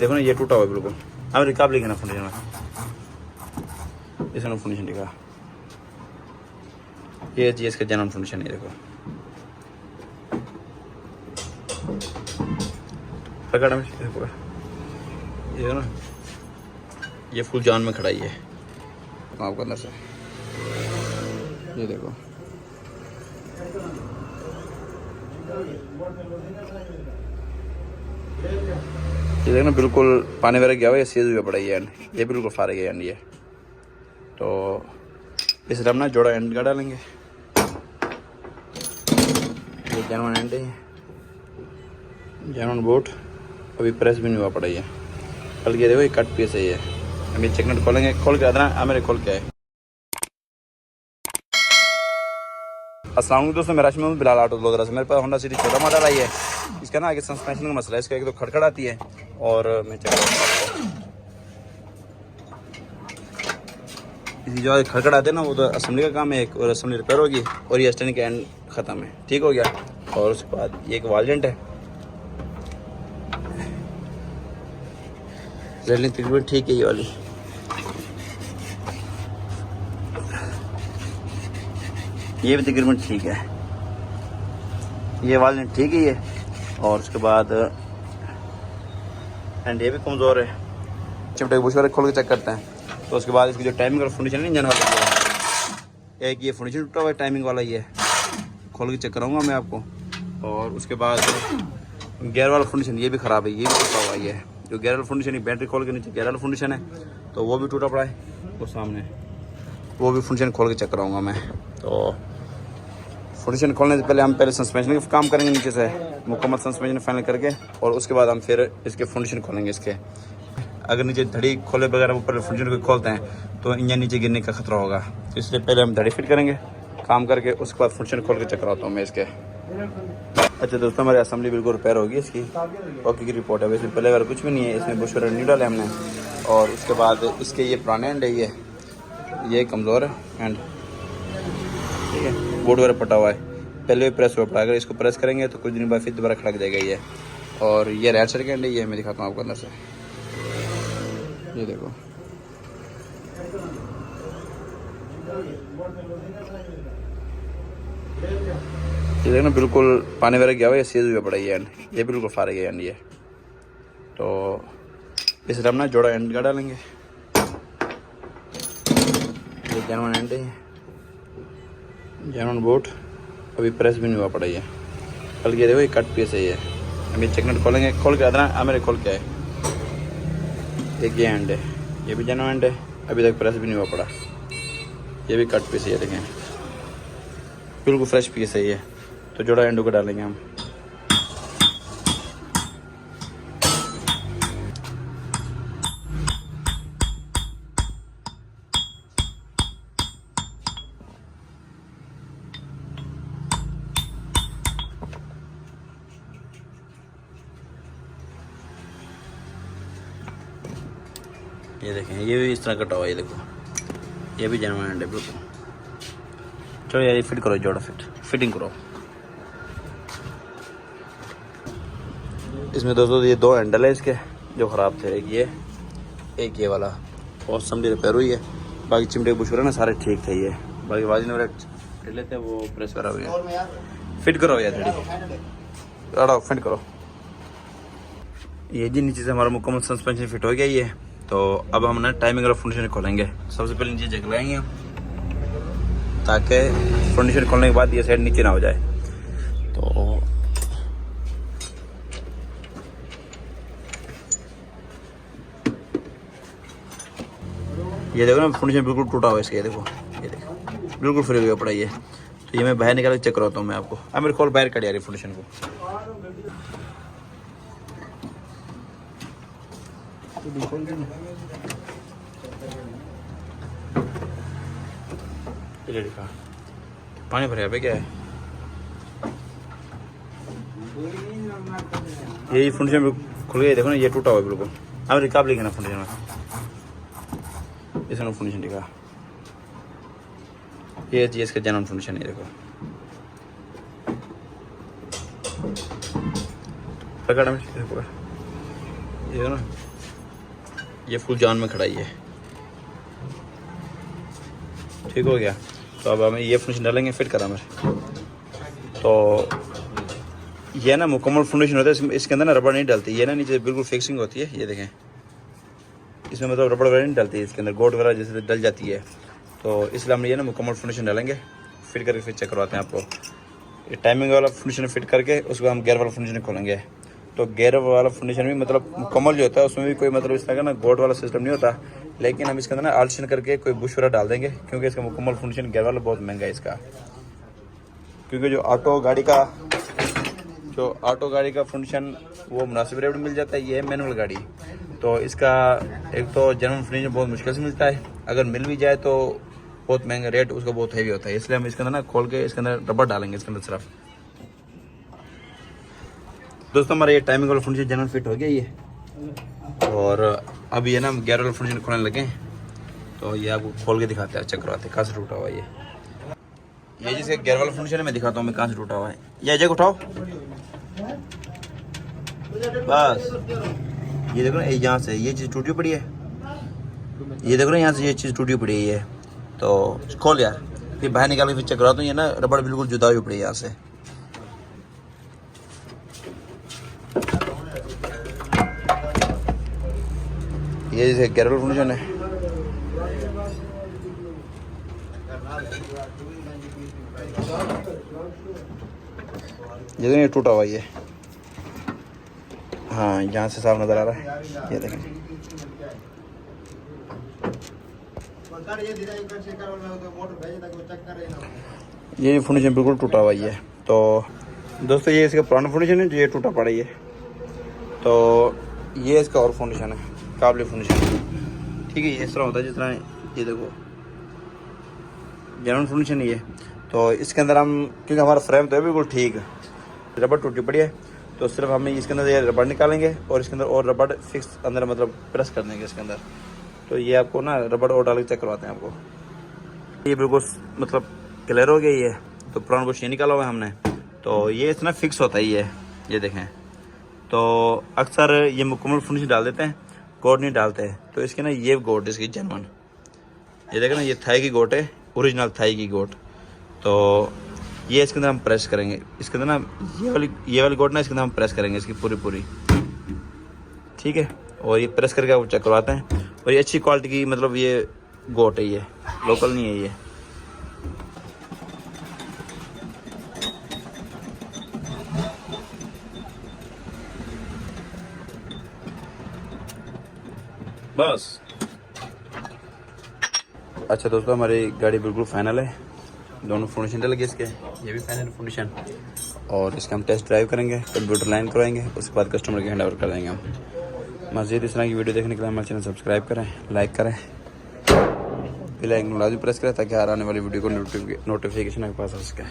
देखो ना ये टूटा हुआ है बिल्कुल। अब रिकाब लिखा ना फाउंडेशन में, इसमें फाउंडेशन लिखा, ये जी इसका जनरल फाउंडेशन है। देखो पकड़ में देखो, ये ना ये फुल जान में खड़ा ही है आपको अंदर से, ये देखो ये देखो ना बिल्कुल पानी वगैरह गया हुआ, ये सीज हुआ पड़ा है एंड, ये बिल्कुल फारे गया एंड ये। तो इस हम ना जोड़ा एंड का डालेंगे, ये जेनवन एंड है, जेनवन बोट अभी प्रेस भी नहीं हुआ पड़ा है। कल के देखो ये कट पीस है ये, हम ये चेकनेट खोलेंगे, खोल के आना मेरे खोल के आए। अस्सलाम वालेकुम दोस्तों, मैं राशिद बिलाल ऑटो ब्लॉगर से। मेरे पास होंडा सिटी छोटा मॉडल आई है, इसका ना आगे सस्पेंशन का मसला है, इसका एक तो खड़खड़ आती है और मैं चेक इसी जो खड़खड़ आते हैं ना वो तो असेंबली का काम है एक, और असेंबली रिपेयर होगी और ये स्टैंड का एंड ख़त्म है, ठीक हो गया। और उसके बाद ये एक वालजेंट है, रेलिंग तकरीबन ठीक है ये वाली, ये भी तकरीबन ठीक है, ये वालजेंट ठीक है ये। और उसके बाद एंड ये भी कमज़ोर है, चिमटे बुश वाले खोल के चेक करते हैं। तो उसके बाद इसकी जो टाइमिंग वाला फाउंडेशन है इंजन वाला, एक ये फाउंडेशन टूटा हुआ है टाइमिंग वाला, ये खोल के चेक कराऊंगा मैं आपको। और उसके बाद गियर वाला फाउंडेशन ये भी ख़राब है, ये भी टूटा हुआ है, ये जो गियर वाला फाउंडेशन है बैटरी खोल के नीचे गियर वाला फाउंडेशन है तो वो भी टूटा पड़ा है, वो सामने वो भी फाउंडेशन खोल के चेक कराऊँगा मैं। तो फाउंडेशन खोलने से पहले हम पहले सस्पेंशन का काम करेंगे नीचे से, मुकम्मल सस्पेंशन फाइनल करके, और उसके बाद हम फिर इसके फाउंडेशन खोलेंगे इसके। अगर नीचे धड़ी खोले बगैर ऊपर फाउंडेशन को खोलते हैं तो इंजन नीचे गिरने का खतरा होगा, तो इसलिए पहले हम धड़ी फिट करेंगे काम करके, उसके बाद फाउंडेशन खोल के चेक कराता हूँ मैं इसके। अच्छा दोस्तों, हमारी असेंबली बिल्कुल रिपेयर होगी इसकी, ओके की रिपोर्ट है। इसमें पहले अगर कुछ भी नहीं है, इसमें बुश वगैरह नहीं डाले हमने। और उसके बाद इसके ये पुराने एंड है, ये कमज़ोर है एंड, ठीक है, बोर्ड वगैरह पटा हुआ है, पहले भी प्रेस हुआ पड़ा, अगर इसको प्रेस करेंगे तो कुछ दिन बाद फिर दोबारा खड़क जाएगा ये। और ये राइट साइड का एंड है, ये मैं दिखाता हूँ आपको अंदर से, ये देखो ये देखो ना बिल्कुल पानी वगैरह गया हुआ, ये सीज हुआ पड़ा है एंड, ये बिल्कुल फारे गया एंड ये। तो इस हम ना जोड़ा एंड का डालेंगे, ये जेनवन एंड है, जेनवन बोट अभी प्रेस भी नहीं हुआ पड़ा है। कल के देखो ये कट पीस है ये, हम ये चेकनेट खोलेंगे, खोल के आना मेरे खोल के आए। एक ये एंड है, ये भी जेनवन एंड है, अभी तक प्रेस भी नहीं हुआ पड़ा, ये भी कट पीस है, ये देखें बिल्कुल फ्रेश पीस है ये। तो जोड़ा एंडो को डालेंगे हम, ये देखें ये भी इस तरह कटा हुआ है, ये देखो ये भी जेन्युइन एंड है बिल्कुल। चलो यार ये फिट करो, जोड़ा फिटिंग करो। इसमें दोस्तों ये दो हैंडल है इसके जो ख़राब थे, एक ये वाला, और समझी रिपेयर हुई है, बाकी चिमटे बुश ना सारे ठीक थे, ये बाकी वाजिन वगैरह लेते हैं वो प्रेस करा हुई है। फिट करो यार थोड़ी, फिट करो। ये जी नीचे से हमारा मुकम्मल सस्पेंशन फिट हो गया ये। तो अब हम ना टाइमिंग वाला फाउंडेशन खोलेंगे। सबसे पहले नीचे जग लाएंगे हम, ताकि फाउंडेशन खोलने के बाद ये साइड नीचे ना हो जाए। तो ये देखो ना फाउंडेशन बिल्कुल टूटा हुआ है इसका, ये देखो बिल्कुल फ्री हुआ पड़ा ये। तो ये मैं बाहर निकाल के चेक कराता हूँ मैं आपको। अब मेरे खोल बाहर कट आ रही फाउंडेशन को, पानी भरे पे क्या है, ये फाउंडेशन खुल गया, देखो ना ये टूटा हुआ है बिल्कुल। अब रिकाब लिखा ना फाउंडेशन में, इसमें फाउंडेशन लिखा, ये जी इसका जनरल फाउंडेशन है। देखो पकड़ में देखो, ये ना ये फुल जान में खड़ा ही है। ठीक हो गया। तो अब हमें ये फाउंडेशन डालेंगे, फिट करा मेरे। तो ये ना मुकम्मल फाउंडेशन होता है, इसके अंदर ना रबड़ नहीं डलती, ये ना नीचे बिल्कुल फिक्सिंग होती है। ये देखें, इसमें मतलब रबड़ वगैरह नहीं डलती है, इसके अंदर गोट वगैरह जैसे डल जाती है। तो इसलिए हम ये ना मुकम्मल फाउंडेशन डालेंगे, फिट करके फिर चेक करवाते हैं आपको। ये टाइमिंग वाला फाउंडेशन फिट करके उसके बाद हम गेयर वाला फाउंडेशन खोलेंगे। तो गेयर वाला फाउंडेशन भी मतलब मुकम्मल जो होता है उसमें भी कोई मतलब इस तरह का ना गोट वाला सिस्टम नहीं होता, लेकिन हम इसके अंदर ना आल्ट्रेशन करके कोई बुश वगैरह डाल देंगे, क्योंकि इसका मुकम्मल फाउंडेशन गेयर वाला बहुत महंगा है इसका। क्योंकि जो ऑटो गाड़ी का फाउंडेशन वो मुनासिब रेट में मिल जाता है, ये है मैनुअल गाड़ी। तो इसका एक तो जेन्युइन फाउंडेशन बहुत मुश्किल से मिलता है, अगर मिल भी जाए तो बहुत महंगा रेट उसका बहुत हैवी होता है। इसलिए हम इसके अंदर ना खोल के इसके अंदर रबड़ डालेंगे इसके अंदर सिर्फ। दोस्तों हमारा ये टाइमिंग वाला फाउंडेशन जेन्युइन फिट हो गया ये, और अब ये ना गेयर वाला फाउंडेशन खोलने लगे। तो ये आपको खोल के दिखाते हैं, चेक करवाते हैं कहाँ से टूटा हुआ है ये जिसके गेयर वाला फाउंडेशन है मैं दिखाता हूँ मैं कहाँ से टूटा हुआ है। ये जगह उठाओ बस। ये देखो ना यहाँ से ये चीज़ टूटी पड़ी है, ये देखो ना यहाँ से ये चीज़ टूटी पड़ी है। ये तो खोल यार, फिर बाहर निकाल के फिर चेक कराता हूँ। ये ना रबड़ बिल्कुल जुदा हुई पड़ी है यहाँ से। ये जैसे गेयर वाला फाउंडेशन है, ये टूटा हुआ ये। हाँ यहाँ से साफ नज़र आ रहा है, ये देखें। ये फाउंडेशन बिल्कुल टूटा हुआ है। तो दोस्तों ये इसका पुराना फाउंडेशन है जो ये टूटा पड़ा है। तो ये इसका और फाउंडेशन है, काबली फाउंडेशन। ठीक है, ये इस तरह होता है जिस तरह ये देखो जेन्युइन फाउंडेशन ये। तो इसके अंदर हम, क्योंकि हमारा फ्रेम तो है बिल्कुल ठीक, रबड़ टूटी पड़ी है, तो सिर्फ हमें इसके अंदर ये रबड़ निकालेंगे और इसके अंदर और रबड़ फिक्स अंदर मतलब प्रेस कर देंगे इसके अंदर। तो ये आपको ना रबड़ और डाल के चेक करवाते हैं आपको। ये बिल्कुल मतलब क्लियर हो गया ये। तो पुराना बुश ये निकाला हुआ है हमने, तो ये इतना फिक्स होता ही है, ये देखें। तो अक्सर ये मुकम्मल फाउंडेशन डाल देते हैं, गोट नहीं डालते हैं। तो इसकी ना ये गोट इसकी जेन्युइन, ये देखें ना, ये थाई की गोट है, ओरिजिनल थाई की गोट। तो ये इसके अंदर हम प्रेस करेंगे, इसके अंदर ना ये वाली गोट ना इसके अंदर हम प्रेस करेंगे इसकी पूरी। ठीक है, और ये प्रेस करके आपको चेक करवाते हैं। और ये अच्छी क्वालिटी की मतलब ये गोट है, ये लोकल नहीं है ये। बस अच्छा दोस्तों, हमारी गाड़ी बिल्कुल फाइनल है, दोनों फाउंडेशन डल गए इसके, ये भी फाइनल फाउंडेशन। और इसका हम टेस्ट ड्राइव करेंगे, कंप्यूटर लाइन कराएंगे, उसके बाद कस्टमर के हैंड ओवर कर देंगे हम। मज़ीद इस तरह की वीडियो देखने के लिए हमारे चैनल सब्सक्राइब करें, लाइक करें, बेल आइकन लाजमी प्रेस करें ताकि हर आने वाली वीडियो को नोटिफिकेशन आपके पास आ सके।